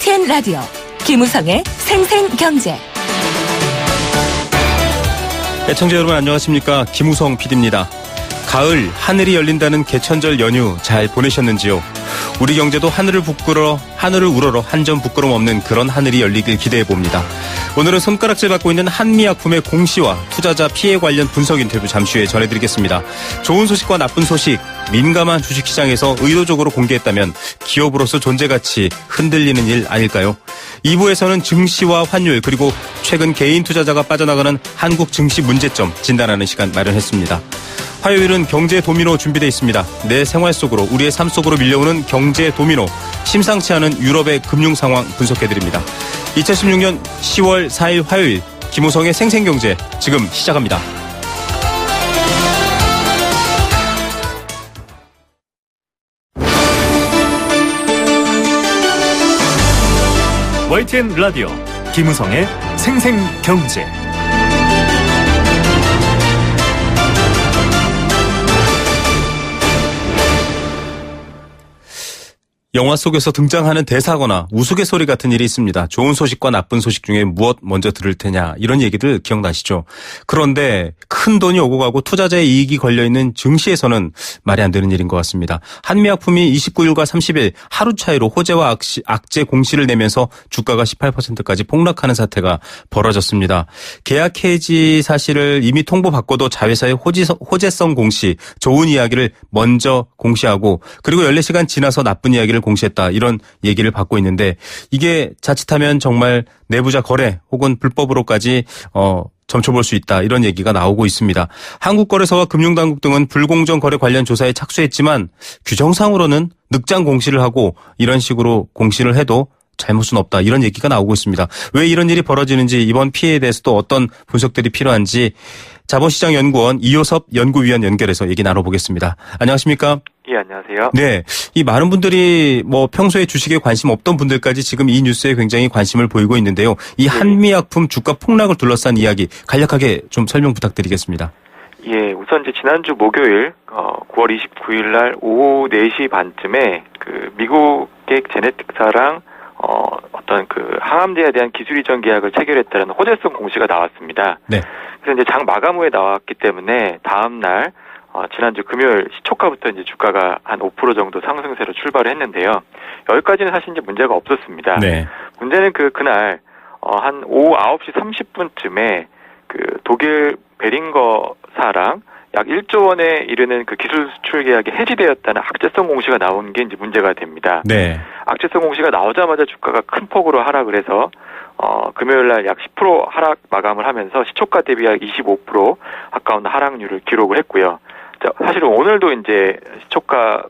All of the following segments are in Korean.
YTN 라디오 김우성의 생생경제. 애청자 여러분 안녕하십니까? 김우성 PD입니다. 가을 하늘이 열린다는 개천절 연휴 잘 보내셨는지요? 우리 경제도 하늘을 우러러 한 점 부끄럼 없는 그런 하늘이 열리길 기대해봅니다. 오늘은 손가락질 받고 있는 한미약품의 공시와 투자자 피해 관련 분석 인터뷰 잠시 후에 전해드리겠습니다. 좋은 소식과 나쁜 소식, 민감한 주식시장에서 의도적으로 공개했다면 기업으로서 존재가치 흔들리는 일 아닐까요? 2부에서는 증시와 환율 그리고 최근 개인 투자자가 빠져나가는 한국 증시 문제점 진단하는 시간 마련했습니다. 화요일은 경제 도미노 준비되어 있습니다. 내 생활 속으로 우리의 삶 속으로 밀려오는 경제 도미노, 심상치 않은 유럽의 금융 상황 분석해드립니다. 2016년 10월 4일 화요일 김우성의 생생경제 지금 시작합니다. YTN 라디오 김우성의 생생경제. 영화 속에서 등장하는 대사거나 우스갯소리 같은 일이 있습니다. 좋은 소식과 나쁜 소식 중에 무엇 먼저 들을 테냐 이런 얘기들 기억나시죠? 그런데 큰 돈이 오고 가고 투자자의 이익이 걸려있는 증시에서는 말이 안 되는 일인 것 같습니다. 한미약품이 29일과 30일 하루 차이로 호재와 악재 공시를 내면서 주가가 18%까지 폭락하는 사태가 벌어졌습니다. 계약 해지 사실을 이미 통보받고도 자회사의 호재성 공시, 좋은 이야기를 먼저 공시하고 그리고 14시간 지나서 나쁜 이야기를 공시했다 이런 얘기를 받고 있는데 이게 자칫하면 정말 내부자 거래 혹은 불법으로까지 점쳐볼 수 있다 이런 얘기가 나오고 있습니다. 한국거래소와 금융당국 등은 불공정 거래 관련 조사에 착수했지만 규정상으로는 늑장 공시를 하고 이런 식으로 공시를 해도 잘못은 없다 이런 얘기가 나오고 있습니다. 왜 이런 일이 벌어지는지 이번 피해에 대해서도 어떤 분석들이 필요한지 자본시장연구원 이효섭 연구위원 연결해서 얘기 나눠보겠습니다. 안녕하십니까? 예, 안녕하세요. 네, 이 많은 분들이 평소에 주식에 관심 없던 분들까지 지금 이 뉴스에 굉장히 관심을 보이고 있는데요. 이 한미약품 주가 폭락을 둘러싼 이야기 간략하게 좀 설명 부탁드리겠습니다. 예, 우선 이제 지난주 목요일 9월 29일 날 오후 4시 반쯤에 그 미국의 제네틱사랑 어떤 그 항암제에 대한 기술 이전 계약을 체결했다는 호재성 공시가 나왔습니다. 네. 그래서 이제 장 마감 후에 나왔기 때문에 다음 날 지난주 금요일 시초가부터 이제 주가가 한 5% 정도 상승세로 출발을 했는데요. 여기까지는 사실 이제 문제가 없었습니다. 네. 문제는 그날 한 오후 9시 30분쯤에 그 독일 베링거사랑 약 1조 원에 이르는 그 기술 수출 계약이 해지되었다는 악재성 공시가 나온 게 이제 문제가 됩니다. 네. 악재성 공시가 나오자마자 주가가 큰 폭으로 하락을 해서 금요일 날 약 10% 하락 마감을 하면서 시초가 대비 약 25% 가까운 하락률을 기록을 했고요. 사실은 오늘도 이제 시초가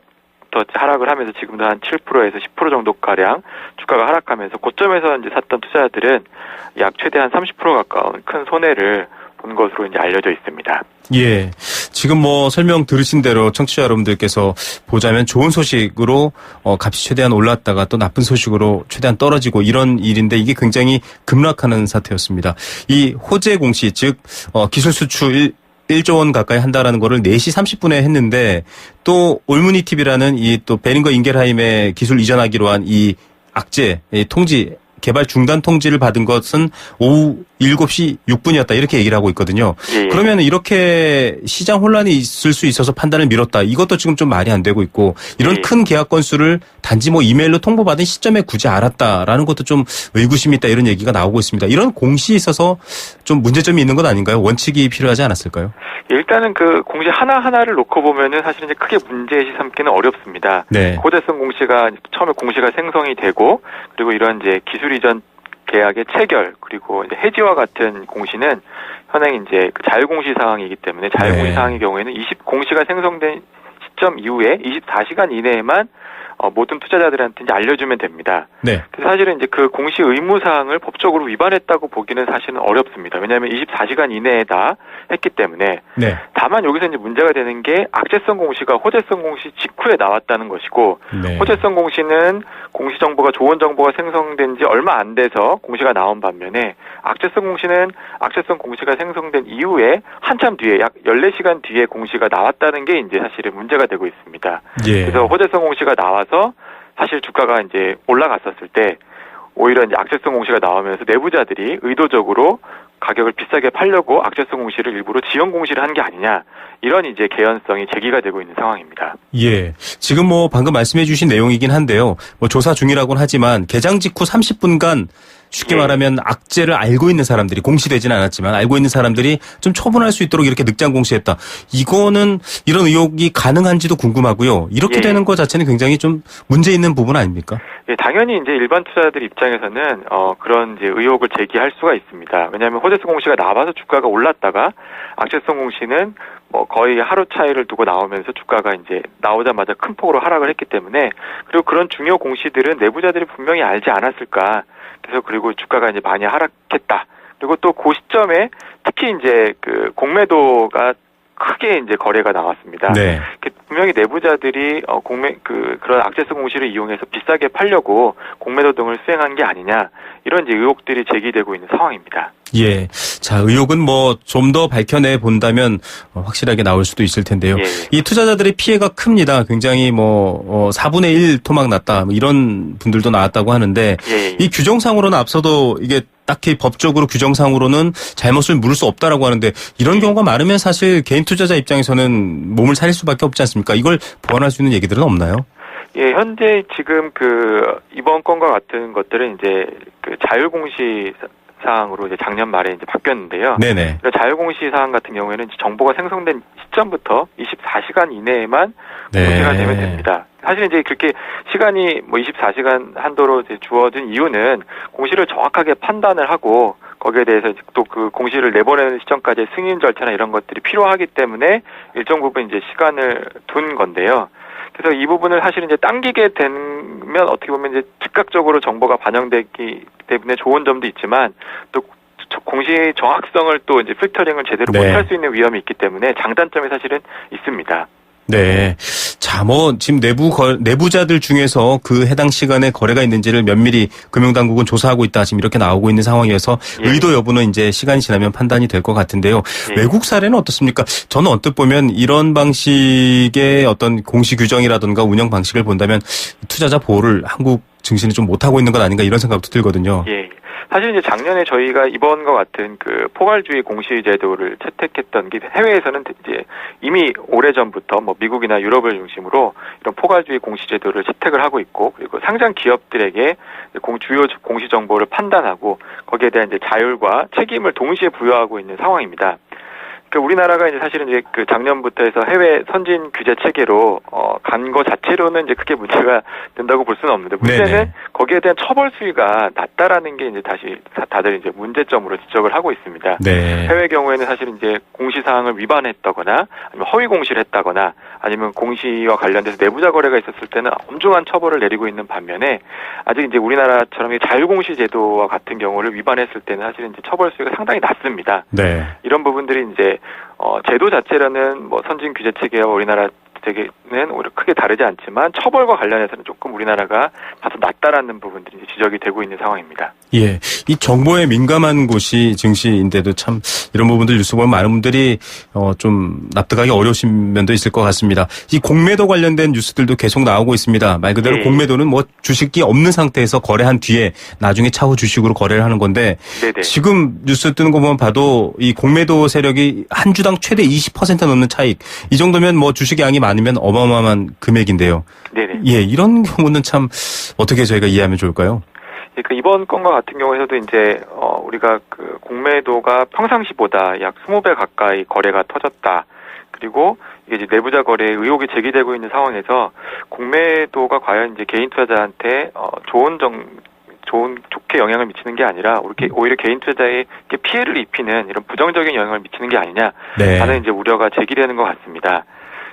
더 하락을 하면서 지금도 한 7%에서 10% 정도 가량 주가가 하락하면서 고점에서 이제 샀던 투자자들은 약 최대 한 30% 가까운 큰 손해를 본 것으로 이제 알려져 있습니다. 예. 지금 설명 들으신 대로 청취자 여러분들께서 보자면 좋은 소식으로 값이 최대한 올랐다가 또 나쁜 소식으로 최대한 떨어지고 이런 일인데 이게 굉장히 급락하는 사태였습니다. 이 호재 공시 즉 기술 수출 1조 원 가까이 한다라는 거를 4시 30분에 했는데 또 올무니 TV라는 이 또 베링거 인겔하임에 기술 이전하기로 한 이 악재 통지 개발 중단 통지를 받은 것은 오후 7시 6분이었다 이렇게 얘기를 하고 있거든요. 예. 그러면 이렇게 시장 혼란이 있을 수 있어서 판단을 미뤘다. 이것도 지금 좀 말이 안 되고 있고 이런 큰 계약 건수를 단지 이메일로 통보받은 시점에 굳이 알았다라는 것도 좀 의구심이 있다 이런 얘기가 나오고 있습니다. 이런 공시에 있어서 좀 문제점이 있는 건 아닌가요? 원칙이 필요하지 않았을까요? 일단은 그 공시 하나하나를 놓고 보면은 사실 이제 크게 문제시 삼기는 어렵습니다. 네. 호재성 공시가 처음에 공시가 생성이 되고 그리고 이런 이제 기술 이전 계약의 체결 그리고 이제 해지와 같은 공시는 현행 이제 그 자율공시 사항이기 때문에 자율공시 사항의 경우에는 공시가 생성된 시점 이후에 24시간 이내에만 모든 투자자들한테 이제 알려주면 됩니다. 네. 그래서 사실은 이제 그 공시 의무 사항을 법적으로 위반했다고 보기는 사실은 어렵습니다. 왜냐하면 24시간 이내에다 했기 때문에. 네. 다만 여기서 이제 문제가 되는 게 악재성 공시가 호재성 공시 직후에 나왔다는 것이고, 네. 호재성 공시는 공시 정보가 좋은 정보가 생성된 지 얼마 안 돼서 공시가 나온 반면에 악재성 공시는 악재성 공시가 생성된 이후에 한참 뒤에 약 14시간 뒤에 공시가 나왔다는 게 이제 사실은 문제가 되고 있습니다. 예. 그래서 호재성 공시가 나와서 사실 주가가 이제 올라갔었을 때 오히려 이제 악재성 공시가 나오면서 내부자들이 의도적으로 가격을 비싸게 팔려고 악재성 공시를 일부러 지연 공시를 한 게 아니냐, 이런 이제 개연성이 제기가 되고 있는 상황입니다. 예. 지금 뭐 방금 말씀해 주신 내용이긴 한데요. 뭐 조사 중이라고는 하지만 개장 직후 30분간 쉽게 예. 말하면 악재를 알고 있는 사람들이, 공시되지는 않았지만 알고 있는 사람들이 좀 처분할 수 있도록 이렇게 늑장 공시했다. 이거는 이런 의혹이 가능한지도 궁금하고요. 이렇게 예. 되는 것 자체는 굉장히 좀 문제 있는 부분 아닙니까? 예, 당연히 이제 일반 투자자들 입장에서는 그런 이제 의혹을 제기할 수가 있습니다. 왜냐하면 호재성 공시가 나와서 주가가 올랐다가 악재성 공시는 뭐 거의 하루 차이를 두고 나오면서 주가가 이제 나오자마자 큰 폭으로 하락을 했기 때문에, 그리고 그런 중요 공시들은 내부자들이 분명히 알지 않았을까. 그래서 그리고 주가가 이제 많이 하락했다. 그리고 또 그 시점에 특히 이제 그 공매도가 크게 이제 거래가 나왔습니다. 네. 분명히 내부자들이 그런 악재성 공시를 이용해서 비싸게 팔려고 공매도 등을 수행한 게 아니냐, 이런 이제 의혹들이 제기되고 있는 상황입니다. 예. 자, 의혹은 뭐 좀 더 밝혀내 본다면 확실하게 나올 수도 있을 텐데요. 예. 이 투자자들의 피해가 큽니다. 굉장히 뭐 4분의 1 토막 났다, 뭐 이런 분들도 나왔다고 하는데, 예. 이 규정상으로는 앞서도 이게 딱히 법적으로 규정상으로는 잘못을 물을 수 없다라고 하는데, 이런 경우가 많으면 사실 개인 투자자 입장에서는 몸을 사릴 수밖에 없지 않습니까? 이걸 보완할 수 있는 얘기들은 없나요? 예, 현재 지금 이번 건과 같은 것들은 이제 자율공시 사항으로 이제 작년 말에 이제 바뀌었는데요. 네네. 자율공시 사항 같은 경우에는 정보가 생성된 시점부터 24시간 이내에만 공시가 되면 됩니다. 사실 이제 그렇게 시간이 뭐 24시간 한도로 이제 주어진 이유는 공시를 정확하게 판단을 하고 거기에 대해서 또 그 공시를 내보내는 시점까지 승인 절차나 이런 것들이 필요하기 때문에 일정 부분 이제 시간을 둔 건데요. 그래서 이 부분을 사실 이제 당기게 되면 어떻게 보면 이제 즉각적으로 정보가 반영되기 때문에 좋은 점도 있지만, 또 공시 정확성을 또 이제 필터링을 제대로 못할 수 있는 위험이 있기 때문에 장단점이 사실은 있습니다. 네. 자, 뭐 지금 내부자들 중에서 그 해당 시간에 거래가 있는지를 면밀히 금융당국은 조사하고 있다, 지금 이렇게 나오고 있는 상황이어서 예. 의도 여부는 이제 시간이 지나면 판단이 될 것 같은데요. 예. 외국 사례는 어떻습니까? 저는 언뜻 보면 이런 방식의 어떤 공시 규정이라든가 운영 방식을 본다면 투자자 보호를 한국 증시는 좀 못하고 있는 것 아닌가, 이런 생각도 들거든요. 예. 사실 이제 작년에 저희가 이번과 같은 그 포괄주의 공시 제도를 채택했던 게, 해외에서는 이제 이미 오래전부터 뭐 미국이나 유럽을 중심으로 이런 포괄주의 공시 제도를 채택을 하고 있고, 그리고 상장 기업들에게 주요 공시 정보를 판단하고 거기에 대한 이제 자율과 책임을 동시에 부여하고 있는 상황입니다. 우리나라가 이제 사실은 이제 그 작년부터 해서 해외 선진 규제 체계로 간 거 자체로는 이제 크게 문제가 된다고 볼 수는 없는데, 문제는 네네. 거기에 대한 처벌 수위가 낮다라는 게 이제 다시 다들 이제 문제점으로 지적을 하고 있습니다. 네. 해외 경우에는 사실 이제 공시 사항을 위반했다거나 아니면 허위 공시를 했다거나 아니면 공시와 관련돼서 내부자 거래가 있었을 때는 엄중한 처벌을 내리고 있는 반면에, 아직 이제 우리나라처럼 자율공시 제도와 같은 경우를 위반했을 때는 사실은 이제 처벌 수위가 상당히 낮습니다. 네. 이런 부분들이 이제 제도 자체로는 뭐 선진 규제 체계와 우리나라 체계는 오히려 크게 다르지 않지만 처벌과 관련해서는 조금 우리나라가 다소 낮다라는 부분들이 이제 지적이 되고 있는 상황입니다. 예. 이 정보에 민감한 곳이 증시인데도 참 이런 부분들 뉴스 보면 많은 분들이 좀 납득하기 어려우신 면도 있을 것 같습니다. 이 공매도 관련된 뉴스들도 계속 나오고 있습니다. 말 그대로 네. 공매도는 뭐 주식이 없는 상태에서 거래한 뒤에 나중에 차후 주식으로 거래를 하는 건데, 네네. 지금 뉴스 뜨는 것만 봐도 이 공매도 세력이 한 주당 최대 20% 넘는 차익, 이 정도면 뭐 주식 양이 많으면 어마어마한 금액인데요. 네네. 예, 이런 경우는 참 어떻게 저희가 이해하면 좋을까요? 그러니까 이번 건과 같은 경우에서도 이제 우리가 그 공매도가 평상시보다 약 20배 가까이 거래가 터졌다. 그리고 이게 이제 내부자 거래에 의혹이 제기되고 있는 상황에서 공매도가 과연 이제 개인 투자자한테 좋게 영향을 미치는 게 아니라 오히려 개인 투자자에게 피해를 입히는 이런 부정적인 영향을 미치는 게 아니냐 하는 이제 우려가 제기되는 것 같습니다.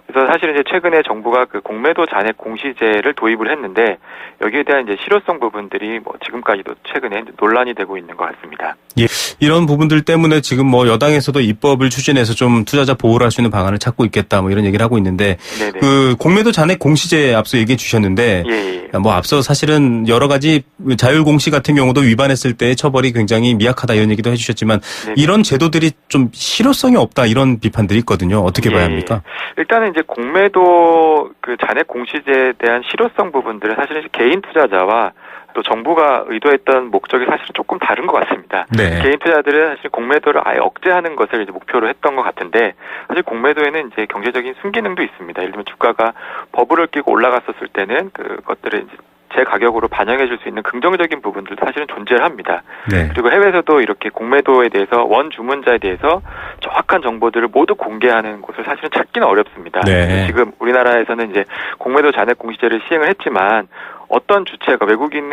그래서 사실은 이제 최근에 정부가 그 공매도 잔액 공시제를 도입을 했는데, 여기에 대한 이제 실효성 부분들이 뭐 지금까지도 최근에 논란이 되고 있는 것 같습니다. 예, 이런 부분들 때문에 지금 뭐 여당에서도 입법을 추진해서 좀 투자자 보호를 할 수 있는 방안을 찾고 있겠다, 뭐 이런 얘기를 하고 있는데, 네네. 그 공매도 잔액 공시제 앞서 얘기해 주셨는데, 예. 뭐 앞서 사실은 여러 가지 자율 공시 같은 경우도 위반했을 때 처벌이 굉장히 미약하다, 이런 얘기도 해주셨지만, 네네. 이런 제도들이 좀 실효성이 없다, 이런 비판들이 있거든요. 어떻게 봐야 합니까? 일단은 이제 이제 공매도 그 잔액 공시제에 대한 실효성 부분들은 사실은 개인 투자자와 또 정부가 의도했던 목적이 사실은 조금 다른 것 같습니다. 네. 개인 투자자들은 사실 공매도를 아예 억제하는 것을 이제 목표로 했던 것 같은데 사실 공매도에는 이제 경제적인 순기능도 있습니다. 예를 들면 주가가 버블을 끼고 올라갔었을 때는 그것들을 이제 제 가격으로 반영해줄 수 있는 긍정적인 부분들도 사실은 존재를 합니다. 네. 그리고 해외에서도 이렇게 공매도에 대해서 원 주문자에 대해서 정확한 정보들을 모두 공개하는 곳을 사실은 찾기는 어렵습니다. 네. 지금 우리나라에서는 이제 공매도 잔액 공시제를 시행을 했지만 어떤 주체가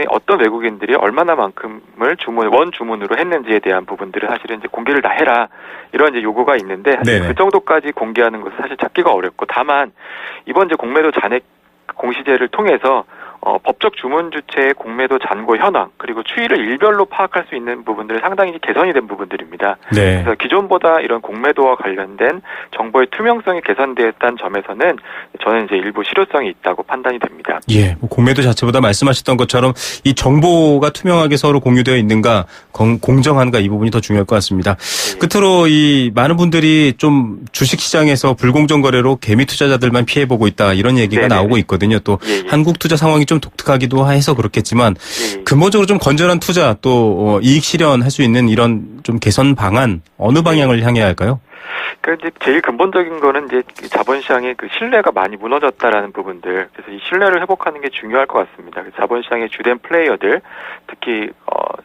어떤 외국인들이 얼마나만큼을 원 주문으로 했는지에 대한 부분들을 사실은 이제 공개를 다 해라 이런 이제 요구가 있는데 사실 네네. 그 정도까지 공개하는 것은 사실 찾기가 어렵고 다만 이번 이제 공매도 잔액 공시제를 통해서 법적 주문 주체의 공매도 잔고 현황 그리고 추이를 일별로 파악할 수 있는 부분들이 상당히 개선이 된 부분들입니다. 네. 그래서 기존보다 이런 공매도와 관련된 정보의 투명성이 개선되었다는 점에서는 저는 이제 일부 실효성이 있다고 판단이 됩니다. 예, 뭐 공매도 자체보다 말씀하셨던 것처럼 이 정보가 투명하게 서로 공유되어 있는가, 공정한가 이 부분이 더 중요할 것 같습니다. 네. 끝으로 이 많은 분들이 좀 주식시장에서 불공정 거래로 개미 투자자들만 피해보고 있다 이런 얘기가 네네. 나오고 있거든요. 또 예, 예. 한국 투자 상황이 좀 독특하기도 해서 그렇겠지만 예. 근본적으로 좀 건전한 투자 또 이익 실현할 수 있는 이런 좀 개선 방안 어느 방향을 향해야 할까요? 그 이제 제일 근본적인 거는 이제 자본시장의 그 신뢰가 많이 무너졌다라는 부분들. 그래서 이 신뢰를 회복하는 게 중요할 것 같습니다. 자본시장의 주된 플레이어들, 특히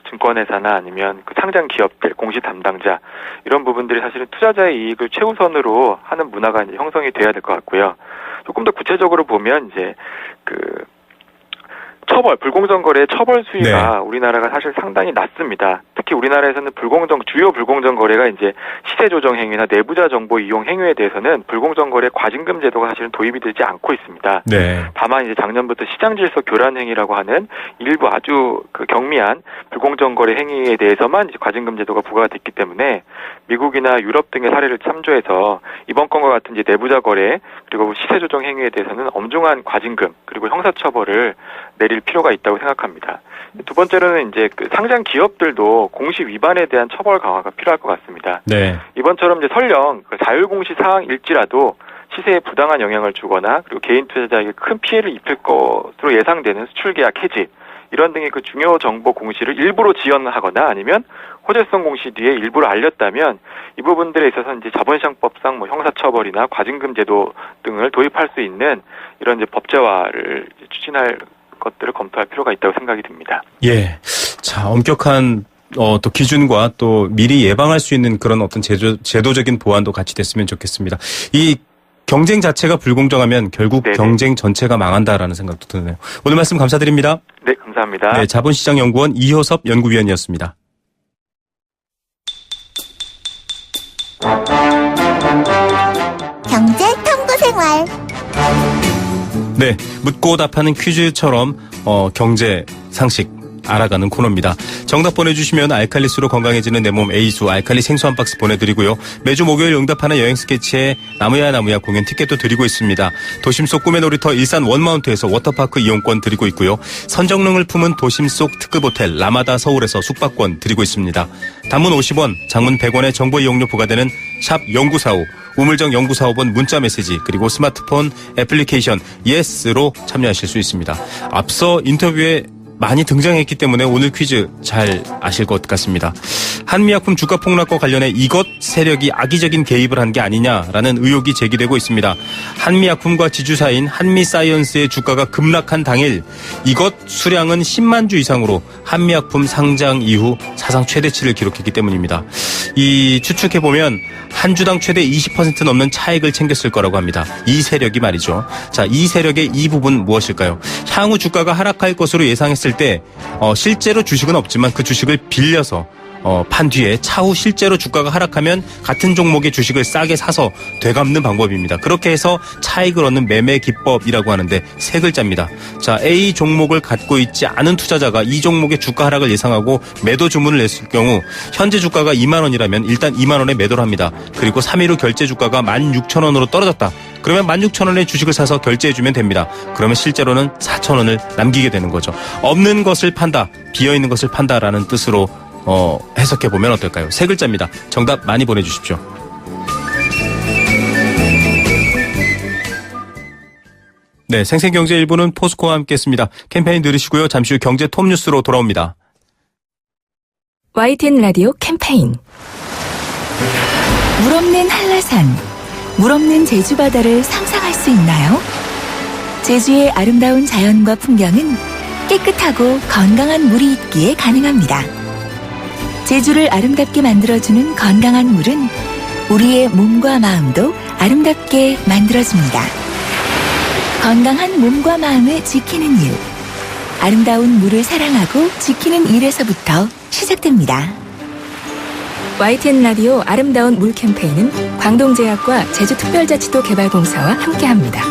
증권회사나 아니면 그 상장 기업들, 공시 담당자 이런 부분들이 사실은 투자자의 이익을 최우선으로 하는 문화가 이제 형성이 돼야 될 것 같고요. 조금 더 구체적으로 보면 이제 그 처벌, 불공정 거래의 처벌 수위가 우리나라가 사실 상당히 낮습니다. 특히 우리나라에서는 주요 불공정 거래가 이제 시세 조정 행위나 내부자 정보 이용 행위에 대해서는 불공정 거래 과징금 제도가 사실은 도입이 되지 않고 있습니다. 네. 다만 이제 작년부터 시장 질서 교란 행위라고 하는 일부 아주 그 경미한 불공정 거래 행위에 대해서만 이제 과징금 제도가 부과가 됐기 때문에 미국이나 유럽 등의 사례를 참조해서 이번 건과 같은 이제 내부자 거래 그리고 시세 조정 행위에 대해서는 엄중한 과징금 그리고 형사처벌을 내릴 필요가 있다고 생각합니다. 두 번째로는 이제 그 상장 기업들도 공시 위반에 대한 처벌 강화가 필요할 것 같습니다. 네. 이번처럼 이제 설령 그 자율 공시 사항일지라도 시세에 부당한 영향을 주거나 그리고 개인 투자자에게 큰 피해를 입힐 것으로 예상되는 수출 계약 해지 이런 등의 그 중요 정보 공시를 일부러 지연하거나 아니면 호재성 공시 뒤에 일부러 알렸다면 이 부분들에 있어서 이제 자본시장법상 뭐 형사처벌이나 과징금 제도 등을 도입할 수 있는 이런 이제 법제화를 추진할 것들을 검토할 필요가 있다고 생각이 듭니다. 예. 자, 엄격한 또 기준과 또 미리 예방할 수 있는 그런 어떤 제도적인 보완도 같이 됐으면 좋겠습니다. 이 경쟁 자체가 불공정하면 결국 네네. 경쟁 전체가 망한다라는 생각도 드네요. 오늘 말씀 감사드립니다. 네, 감사합니다. 네, 자본시장연구원 이효섭 연구위원이었습니다. 경제 탐구 생활. 네, 묻고 답하는 퀴즈처럼 경제 상식 알아가는 코너입니다. 정답 보내주시면 알칼리수로 건강해지는 내 몸 A수 알칼리 생수 한 박스 보내드리고요. 매주 목요일 응답하는 여행 스케치에 나무야 공연 티켓도 드리고 있습니다. 도심 속 꿈의 놀이터 일산 원마운트에서 워터파크 이용권 드리고 있고요. 선정능을 품은 도심 속 특급 호텔 라마다 서울에서 숙박권 드리고 있습니다. 단문 50원, 장문 100원의 정보 이용료 부과되는 샵 0945 우물정 0945번 문자 메시지 그리고 스마트폰 애플리케이션 예스로 참여하실 수 있습니다. 앞서 인터뷰에 많이 등장했기 때문에 오늘 퀴즈 잘 아실 것 같습니다. 한미약품 주가 폭락과 관련해 이것 세력이 악의적인 개입을 한 게 아니냐라는 의혹이 제기되고 있습니다. 한미약품과 지주사인 한미사이언스의 주가가 급락한 당일 이것 수량은 10만 주 이상으로 한미약품 상장 이후 사상 최대치를 기록했기 때문입니다. 이 추측해보면 한 주당 최대 20% 넘는 차익을 챙겼을 거라고 합니다. 이 세력이 말이죠. 자, 이 세력의 이 부분 무엇일까요? 향후 주가가 하락할 것으로 예상했을 때 실제로 주식은 없지만 그 주식을 빌려서 판 뒤에 차후 실제로 주가가 하락하면 같은 종목의 주식을 싸게 사서 되갚는 방법입니다. 그렇게 해서 차익을 얻는 매매 기법이라고 하는데 세 글자입니다. 자, A 종목을 갖고 있지 않은 투자자가 이 종목의 주가 하락을 예상하고 매도 주문을 냈을 경우 현재 주가가 2만 원이라면 일단 2만 원에 매도를 합니다. 그리고 3일 후 결제 주가가 16,000원으로 떨어졌다. 그러면 16,000원의 주식을 사서 결제해주면 됩니다. 그러면 실제로는 4,000원을 남기게 되는 거죠. 없는 것을 판다, 비어있는 것을 판다라는 뜻으로 해석해보면 어떨까요? 세 글자입니다. 정답 많이 보내주십시오. 네, 생생경제 1부는 포스코와 함께했습니다. 캠페인 들으시고요. 잠시 후 경제 톱뉴스로 돌아옵니다. YTN 라디오 캠페인 물 없는 한라산, 물 없는 제주 바다를 상상할 수 있나요? 제주의 아름다운 자연과 풍경은 깨끗하고 건강한 물이 있기에 가능합니다. 제주를 아름답게 만들어주는 건강한 물은 우리의 몸과 마음도 아름답게 만들어줍니다. 건강한 몸과 마음을 지키는 일, 아름다운 물을 사랑하고 지키는 일에서부터 시작됩니다. YTN 라디오 아름다운 물 캠페인은 광동제약과 제주특별자치도 개발공사와 함께합니다.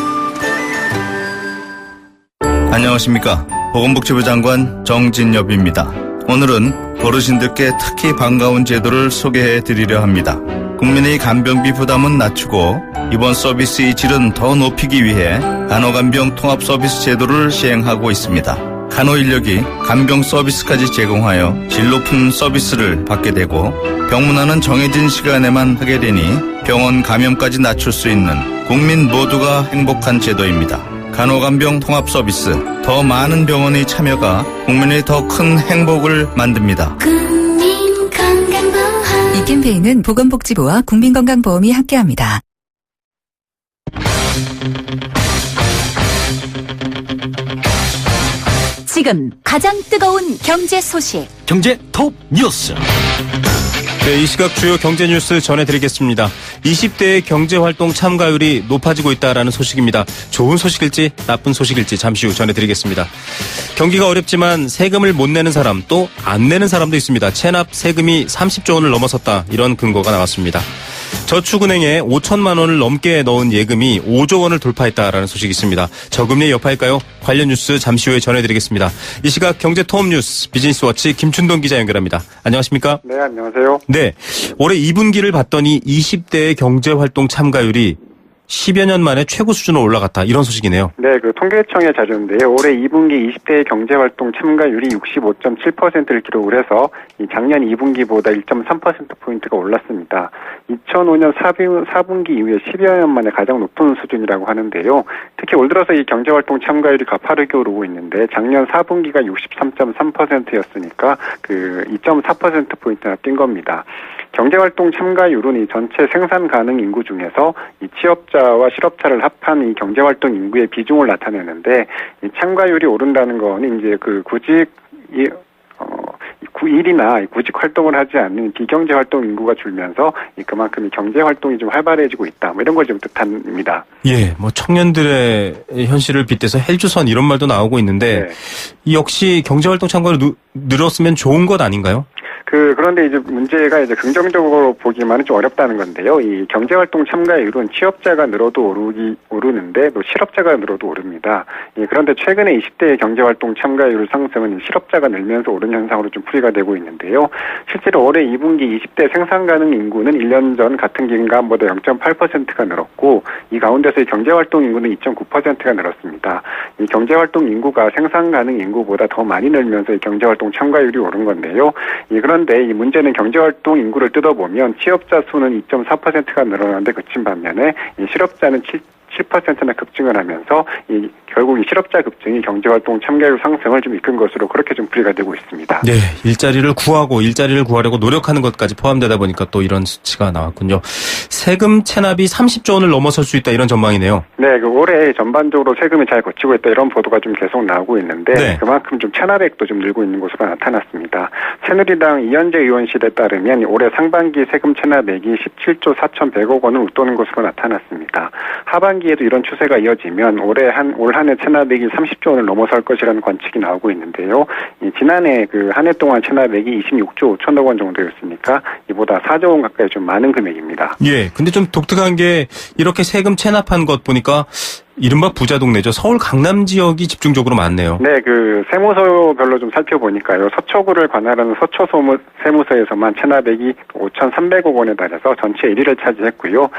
안녕하십니까. 보건복지부 장관 정진엽입니다. 오늘은 어르신들께 특히 반가운 제도를 소개해 드리려 합니다. 국민의 간병비 부담은 낮추고 입원 서비스의 질은 더 높이기 위해 간호간병 통합 서비스 제도를 시행하고 있습니다. 간호 인력이 간병 서비스까지 제공하여 질 높은 서비스를 받게 되고 병문안은 정해진 시간에만 하게 되니 병원 감염까지 낮출 수 있는 국민 모두가 행복한 제도입니다. 간호간병 통합 서비스, 더 많은 병원의 참여가 국민의 더 큰 행복을 만듭니다. 이 캠페인은 보건복지부와 국민건강보험이 함께합니다. 지금 가장 뜨거운 경제 소식. 경제 톱 뉴스. 네, 이 시각 주요 경제 뉴스 전해드리겠습니다. 20대의 경제활동 참가율이 높아지고 있다라는 소식입니다. 좋은 소식일지 나쁜 소식일지 잠시 후 전해드리겠습니다. 경기가 어렵지만 세금을 못 내는 사람 또 안 내는 사람도 있습니다. 체납 세금이 30조 원을 넘어섰다. 이런 근거가 나왔습니다. 저축은행에 5천만 원을 넘게 넣은 예금이 5조 원을 돌파했다라는 소식이 있습니다. 저금리의 여파일까요? 관련 뉴스 잠시 후에 전해드리겠습니다. 이 시각 경제 톱 뉴스 비즈니스워치 김춘동 기자 연결합니다. 안녕하십니까? 네, 안녕하세요. 네, 올해 2분기를 봤더니 20대의 경제활동 참가율이 10여 년 만에 최고 수준으로 올라갔다. 이런 소식이네요. 네, 그 통계청의 자료인데요. 올해 2분기 20대 경제활동 참가율이 65.7%를 기록을 해서 이 작년 2분기보다 1.3%포인트가 올랐습니다. 2005년 4분기 이후에 10여 년 만에 가장 높은 수준이라고 하는데요. 특히 올 들어서 이 경제활동 참가율이 가파르게 오르고 있는데 작년 4분기가 63.3%였으니까 그 2.4%포인트나 뛴 겁니다. 경제활동 참가율은 이 전체 생산 가능 인구 중에서 이 취업자와 실업자를 합한 이 경제활동 인구의 비중을 나타내는데 이 참가율이 오른다는 거는 이제 그 일이나 구직 활동을 하지 않는 비경제 활동 인구가 줄면서 그만큼 경제 활동이 좀 활발해지고 있다. 뭐 이런 걸 좀 뜻합니다. 예, 뭐 청년들의 현실을 빗대서 헬조선 이런 말도 나오고 있는데 네. 역시 경제 활동 참가를 늘었으면 좋은 것 아닌가요? 그런데 이제 문제가 이제 긍정적으로 보기만은 좀 어렵다는 건데요. 이 경제활동 참가율은 취업자가 늘어도 오르는데 또 실업자가 늘어도 오릅니다. 그런데 최근에 20대의 경제활동 참가율 상승은 실업자가 늘면서 오른 현상으로 좀 풀이가 되고 있는데요. 실제로 올해 2분기 20대 생산 가능 인구는 1년 전 같은 기간보다 0.8%가 늘었고 이 가운데서 경제활동 인구는 2.9%가 늘었습니다. 이 경제활동 인구가 생산 가능 인구보다 더 많이 늘면서 이 경제활동 참가율이 오른 건데요. 그런데 이 문제는 경제활동 인구를 뜯어보면 취업자 수는 2.4%가 늘어나는데 그친 반면에 이 실업자는 7%나 급증을 하면서 결국 이 실업자 급증이 경제활동 참가율 상승을 좀 이끈 것으로 그렇게 좀 풀이가 되고 있습니다. 네, 일자리를 구하려고 노력하는 것까지 포함되다 보니까 또 이런 수치가 나왔군요. 세금 체납이 30조 원을 넘어설 수 있다 이런 전망이네요. 네, 올해 전반적으로 세금이 잘 거치고 있다 이런 보도가 좀 계속 나오고 있는데 네. 그만큼 좀 체납액도 좀 늘고 있는 것으로 나타났습니다. 새누리당 이현재 의원실에 따르면 올해 상반기 세금 체납액이 17조 4,100억 원을 웃도는 것으로 나타났습니다. 하반기에도 이런 추세가 이어지면 올 한 해 체납액이 30조 원을 넘어설 것이라는 관측이 나오고 있는데요. 지난해 한 해 동안 체납액이 26조 5천억 원 정도였으니까 이보다 4조 원 가까이 좀 많은 금액입니다. 예, 근데 좀 독특한 게 이렇게 세금 체납한 것 보니까 이른바 부자 동네죠. 서울 강남 지역이 집중적으로 많네요. 네, 세무서별로 좀 살펴보니까요. 서초구를 관할하는 서초 세무서에서만 체납액이 5,300억 원에 달해서 전체 1위를 차지했고요.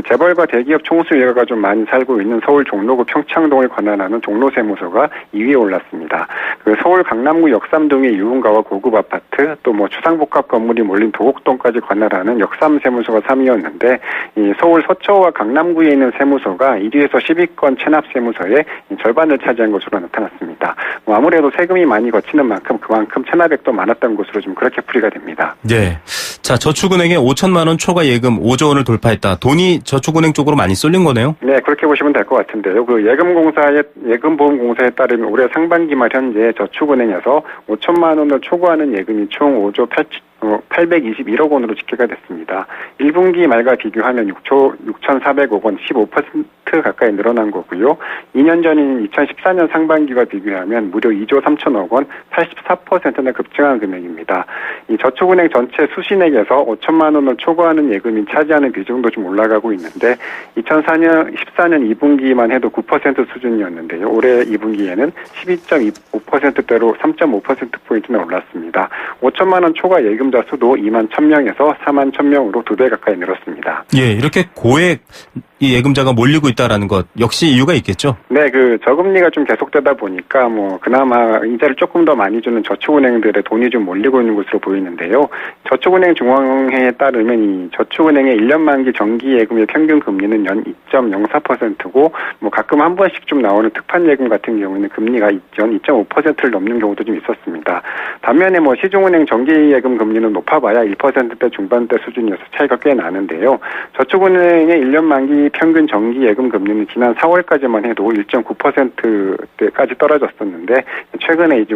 재벌과 대기업 총수 일가가 좀 많이 살고 있는 서울 종로구 평창동을 관할하는 종로세무서가 2위에 올랐습니다. 서울 강남구 역삼동의 유흥가와 고급 아파트, 또 주상복합 건물이 몰린 도곡동까지 관할하는 역삼세무서가 3위였는데, 서울 서초와 강남구에 있는 세무서가 1위에서 10위 소비권 체납 세무서의 절반을 차지한 것으로 나타났습니다. 아무래도 세금이 많이 거치는 만큼 그만큼 체납액도 많았던 것으로 좀 그렇게 풀이가 됩니다. 네. 자, 저축은행에 5천만 원 초과 예금 5조 원을 돌파했다. 돈이 저축은행 쪽으로 많이 쏠린 거네요? 네, 그렇게 보시면 될 것 같은데요. 예금보험공사에 따르면 올해 상반기 말 현재 저축은행에서 5천만 원을 초과하는 예금이 총 5조 821억 원으로 집계가 됐습니다. 1분기 말과 비교하면 6,400억 원, 15% 가까이 늘어난 거고요. 2년 전인 2014년 상반기와 비교하면 무려 2조 3천억 원, 84%나 급증한 금액입니다. 이 저축은행 전체 수신액에서 5천만 원을 초과하는 예금이 차지하는 비중도 좀 올라가고 있는데 2014년 2분기만 해도 9% 수준이었는데요. 올해 2분기에는 12.5%대로 3.5%포인트나 올랐습니다. 5천만 원 초과 예금자 수도 2만 1,000명에서 4만 1,000명으로 2배 가까이 늘었습니다. 예, 이렇게 고액 이 예금자가 몰리고 있다라는 것 역시 이유가 있겠죠? 네, 저금리가 좀 계속되다 보니까 그나마 이자를 조금 더 많이 주는 저축은행들의 돈이 좀 몰리고 있는 것으로 보이는데요. 저축은행 중앙회에 따르면 이 저축은행의 1년 만기 정기 예금의 평균 금리는 연 2.04%고 가끔 한 번씩 좀 나오는 특판 예금 같은 경우에는 금리가 연 2.5%를 넘는 경우도 좀 있었습니다. 반면에 시중은행 정기 예금 금리는 높아봐야 1%대 중반대 수준이어서 차이가 꽤 나는데요. 저축은행의 1년 만기 평균 정기 예금 금리는 지난 4월까지만 해도 1.9%대까지 떨어졌었는데 최근에 이제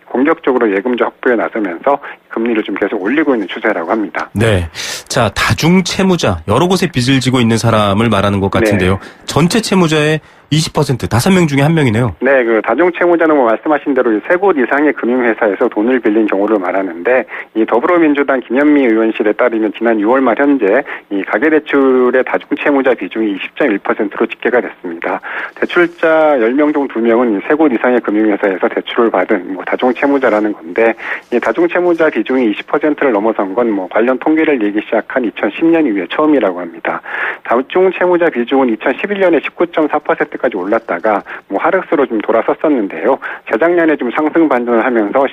공격적으로 예금자 확보에 나서면서 금리를 좀 계속 올리고 있는 추세라고 합니다. 네. 자, 다중 채무자, 여러 곳에 빚을 지고 있는 사람을 말하는 것 같은데요. 네. 전체 채무자의 20%, 5명 중에 1명이네요. 네, 다중 채무자는 말씀하신 대로 3곳 이상의 금융회사에서 돈을 빌린 경우를 말하는데, 이 더불어민주당 김현미 의원실에 따르면 지난 6월 말 현재 이 가계대출의 다중 채무자 비중이 20.1%로 집계가 됐습니다. 대출자 10명 중 2명은 3곳 이상의 금융회사에서 대출을 받은 다중 채무자라는 건데, 이 다중 채무자 비중이 20%를 넘어선 건 관련 통계를 내기 시작한 2010년 이후에 처음이라고 합니다. 다중 채무자 비중은 2011년에 19.4%까지 올랐다가 하락세로 좀 돌아섰었는데요. 재작년에 좀 상승 반전을 하면서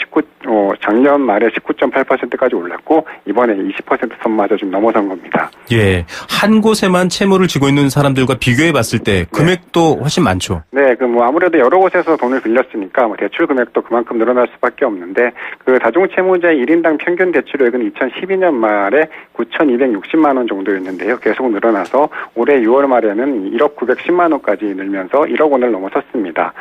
작년 말에 19.8%까지 올랐고 이번에 20% 선마저 좀 넘어선 겁니다. 예, 한 곳에만 채무를 지고 있는 사람들과 비교해 봤을 때 금액도 훨씬 많죠. 네, 아무래도 여러 곳에서 돈을 빌렸으니까 대출 금액도 그만큼 늘어날 수밖에 없는데 다중 채무자의 1인당 평균 대출액은 2012년 말에 9,260만 원 정도였는데요. 계속 늘어나서 올해 6월 말에는 1억 910만 원까지 늘면서 1억 원을 넘어섰습니다.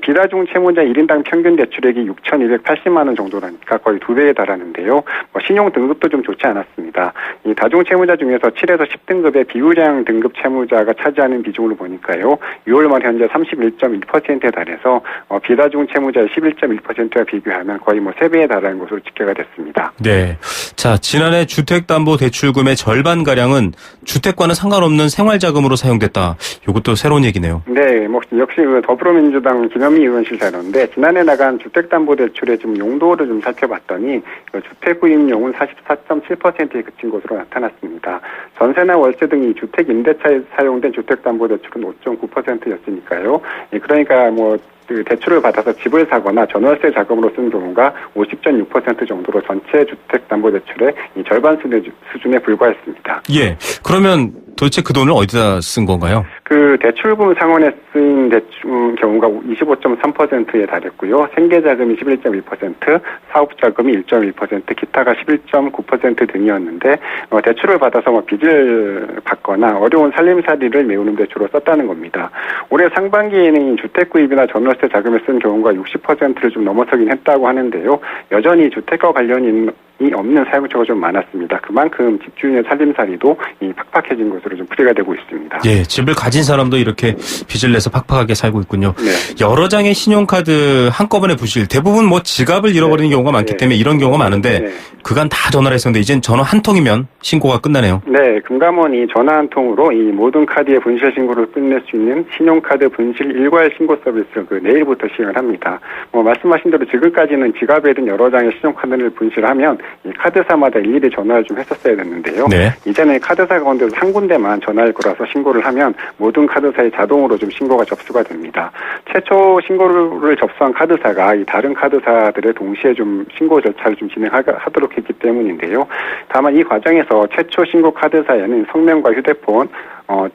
비다중 채무자 1인당 평균 대출액이 6,280만 원 정도라니까 거의 2배에 달하는데요. 신용 등급도 좀 좋지 않았습니다. 이 다중 채무자 중에서 7에서 10등급의 비우량 등급 채무자가 차지하는 비중으로 보니까요. 6월 말 현재 31.1%에 달해서 비다중 채무자의 11.1%와 비교하면 거의 3배에 달하는 것으로 집계가 됐습니다. 네. 자, 지난해 주택담보대출금의 절반가량은 주택과는 상관없는 생활자금으로 사용됐다. 이것도 새로운 얘기네요. 네, 역시 더불어민주당 김현미 의원실 자료인데 지난해 나간 주택담보대출의 좀 용도를 좀 살펴봤더니 주택구입용은 44.7%에 그친 것으로 나타났습니다. 전세나 월세 등이 주택 임대차에 사용된 주택담보대출은 5.9%였으니까요. 그러니까 대출을 받아서 집을 사거나 전월세 자금으로 쓴 경우가 50.6% 정도로 전체 주택담보대출의 절반 수준에 불과했습니다. 예. 그러면 도대체 그 돈을 어디다 쓴 건가요? 대출금 상환에 쓰인 대출 경우가 25.3%에 달했고요. 생계자금이 11.1%, 사업자금이 1.1%, 기타가 11.9% 등이었는데 대출을 받아서 빚을 받거나 어려운 살림살이를 메우는 데 주로 썼다는 겁니다. 올해 상반기에는 주택구입이나 전월세 자금을 쓴 경우가 60%를 좀 넘어서긴 했다고 하는데요. 여전히 주택과 관련이 없는 사용처가 좀 많았습니다. 그만큼 집주인의 살림살이도 팍팍해진 것으로 좀 풀이가 되고 있습니다. 예, 집을 가진 사람도 이렇게 빚을 내서 팍팍하게 살고 있군요. 네. 여러 장의 신용카드 한꺼번에 부실, 대부분 지갑을 잃어버리는 경우가 많기 때문에 이런 경우가 많은데 그간 다 전화를 했었는데 이젠 전화 한 통이면 신고가 끝나네요. 네, 금감원이 전화 한 통으로 이 모든 카드의 분실 신고를 끝낼 수 있는 신용카드 분실 일괄 신고 서비스를 내일부터 시행을 합니다. 말씀하신 대로 지금까지는 지갑에 든 여러 장의 신용카드를 분실하면 이 카드사마다 일일이 전화를 좀 했었어야 됐는데요. 네. 이제는 카드사 가운데서 한 군데만 전화를 걸어서 신고를 하면 모든 카드사에 자동으로 좀 신고가 접수가 됩니다. 최초 신고를 접수한 카드사가 이 다른 카드사들의 동시에 좀 신고 절차를 좀 진행하도록 했기 때문인데요. 다만 이 과정에서 최초 신고 카드사에는 성명과 휴대폰,